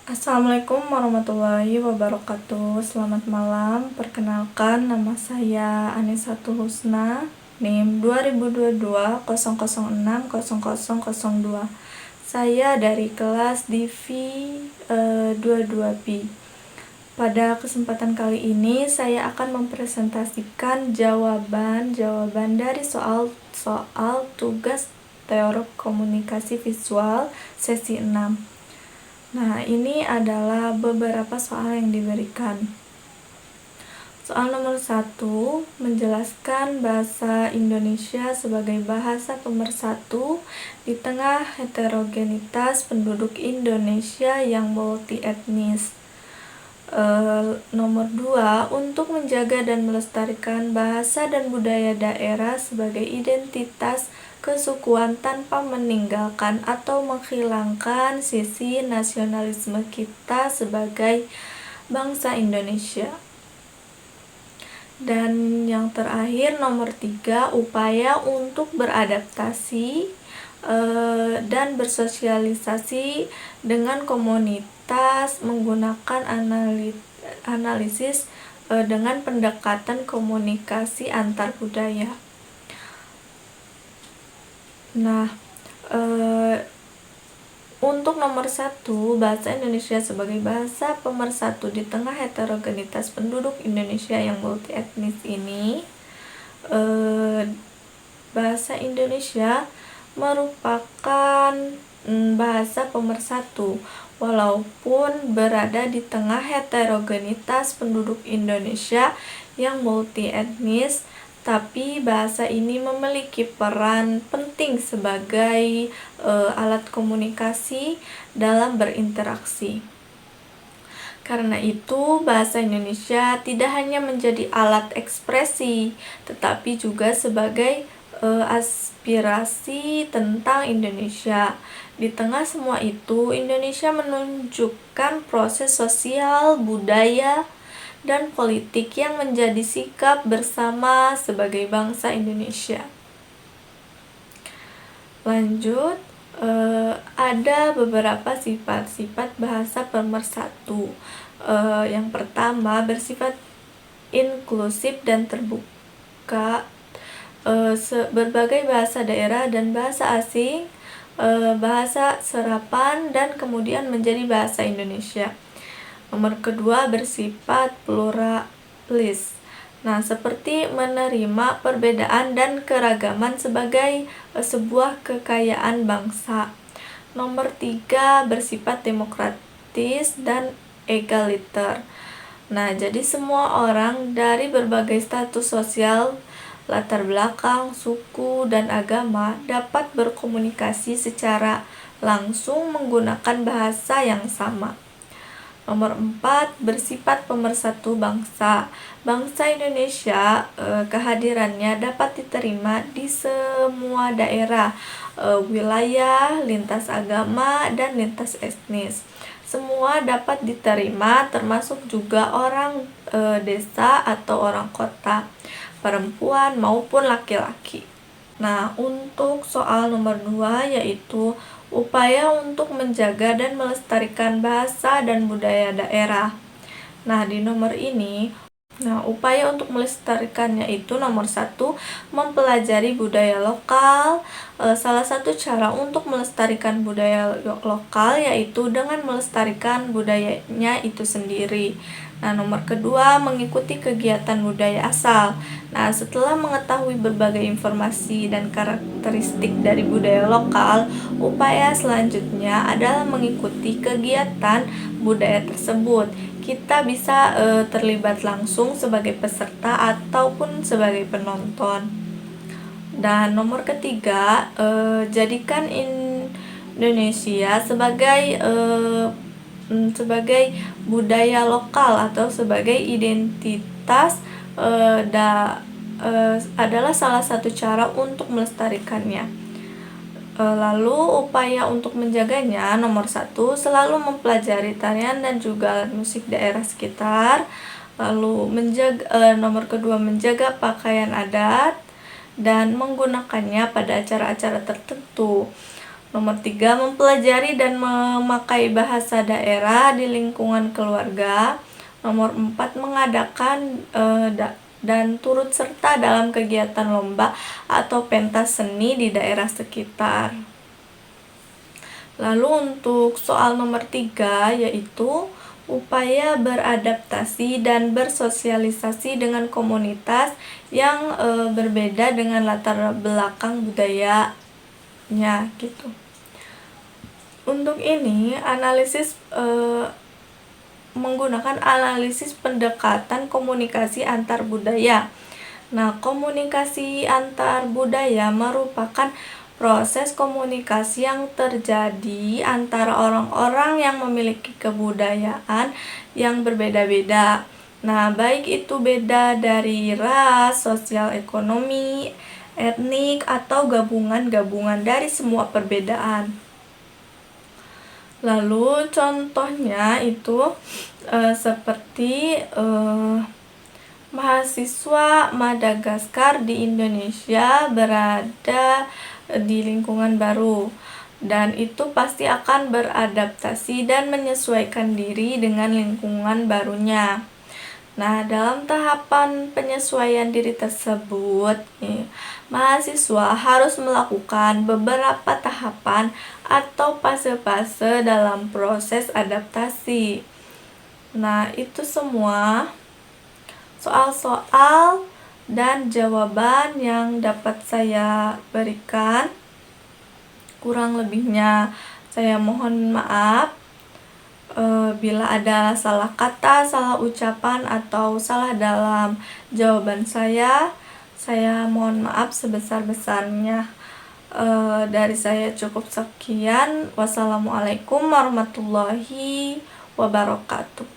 Assalamualaikum warahmatullahi wabarakatuh. Selamat malam. Perkenalkan, nama saya Anisatul Husna, NIM 2022 006002. Saya dari kelas Divi 22B. Pada kesempatan kali ini saya akan mempresentasikan jawaban dari soal tugas teori komunikasi visual sesi 6. Nah, ini adalah beberapa soal yang diberikan. Soal nomor 1 menjelaskan bahasa Indonesia sebagai bahasa pemersatu di tengah heterogenitas penduduk Indonesia yang multi etnis. Nomor 2, untuk menjaga dan melestarikan bahasa dan budaya daerah sebagai identitas kesukuan tanpa meninggalkan atau menghilangkan sisi nasionalisme kita sebagai bangsa Indonesia. Dan yang terakhir, nomor 3, upaya untuk beradaptasi dan bersosialisasi dengan komunitas menggunakan analisis dengan pendekatan komunikasi antar budaya. Nah, untuk nomor 1, bahasa Indonesia sebagai bahasa pemersatu di tengah heterogenitas penduduk Indonesia yang multi etnis ini, bahasa Indonesia merupakan bahasa pemersatu walaupun berada di tengah heterogenitas penduduk Indonesia yang multi etnis, tapi bahasa ini memiliki peran penting sebagai alat komunikasi dalam berinteraksi. Karena itu, bahasa Indonesia tidak hanya menjadi alat ekspresi, tetapi juga sebagai aspirasi tentang Indonesia. Di tengah semua itu, Indonesia menunjukkan proses sosial, budaya, dan politik yang menjadi sikap bersama sebagai bangsa Indonesia. Lanjut, ada beberapa sifat-sifat bahasa pemersatu. Yang pertama, bersifat inklusif dan terbuka. Berbagai bahasa daerah dan bahasa asing, bahasa serapan, dan kemudian menjadi bahasa Indonesia. Nomor kedua, bersifat pluralis. Nah, seperti menerima perbedaan dan keragaman sebagai sebuah kekayaan bangsa. Nomor 3, bersifat demokratis dan egaliter. Nah, jadi semua orang dari berbagai status sosial, latar belakang, suku, dan agama dapat berkomunikasi secara langsung menggunakan bahasa yang sama. Nomor 4, bersifat pemersatu bangsa. Bangsa Indonesia, kehadirannya dapat diterima di semua daerah, wilayah, lintas agama, dan lintas etnis. Semua dapat diterima, termasuk juga orang desa atau orang kota, perempuan maupun laki-laki. Nah, untuk soal nomor 2 yaitu upaya untuk menjaga dan melestarikan bahasa dan budaya daerah. Nah, di nomor ini, upaya untuk melestarikannya itu nomor 1, mempelajari budaya lokal. Salah satu cara untuk melestarikan budaya lokal yaitu dengan melestarikan budayanya itu sendiri. Nah, nomor kedua, mengikuti kegiatan budaya asal. Nah, setelah mengetahui berbagai informasi dan karakteristik dari budaya lokal, upaya selanjutnya adalah mengikuti kegiatan budaya tersebut. Kita bisa terlibat langsung sebagai peserta ataupun sebagai penonton. Dan nomor ketiga, jadikan Indonesia sebagai budaya lokal atau sebagai identitas adalah salah satu cara untuk melestarikannya. Lalu upaya untuk menjaganya, nomor 1, selalu mempelajari tarian dan juga alat musik daerah sekitar. Lalu nomor kedua, menjaga pakaian adat dan menggunakannya pada acara-acara tertentu. Nomor 3, mempelajari dan memakai bahasa daerah di lingkungan keluarga. Nomor 4, mengadakan dan turut serta dalam kegiatan lomba atau pentas seni di daerah sekitar. Lalu untuk soal nomor 3, yaitu upaya beradaptasi dan bersosialisasi dengan komunitas yang berbeda dengan latar belakang budayanya gitu. Untuk ini menggunakan analisis pendekatan komunikasi antar budaya. Nah, komunikasi antar budaya merupakan proses komunikasi yang terjadi antara orang-orang yang memiliki kebudayaan yang berbeda-beda. Nah, baik itu beda dari ras, sosial ekonomi, etnik, atau gabungan-gabungan dari semua perbedaan. Lalu contohnya itu seperti mahasiswa Madagaskar di Indonesia berada di lingkungan baru, dan itu pasti akan beradaptasi dan menyesuaikan diri dengan lingkungan barunya. Nah, dalam tahapan penyesuaian diri tersebut, mahasiswa harus melakukan beberapa tahapan atau fase-fase dalam proses adaptasi. Nah, itu semua soal-soal dan jawaban yang dapat saya berikan. Kurang lebihnya saya mohon maaf bila ada salah kata, salah ucapan, atau salah dalam jawaban saya mohon maaf sebesar-besarnya. Dari saya cukup sekian. Wassalamualaikum warahmatullahi wabarakatuh.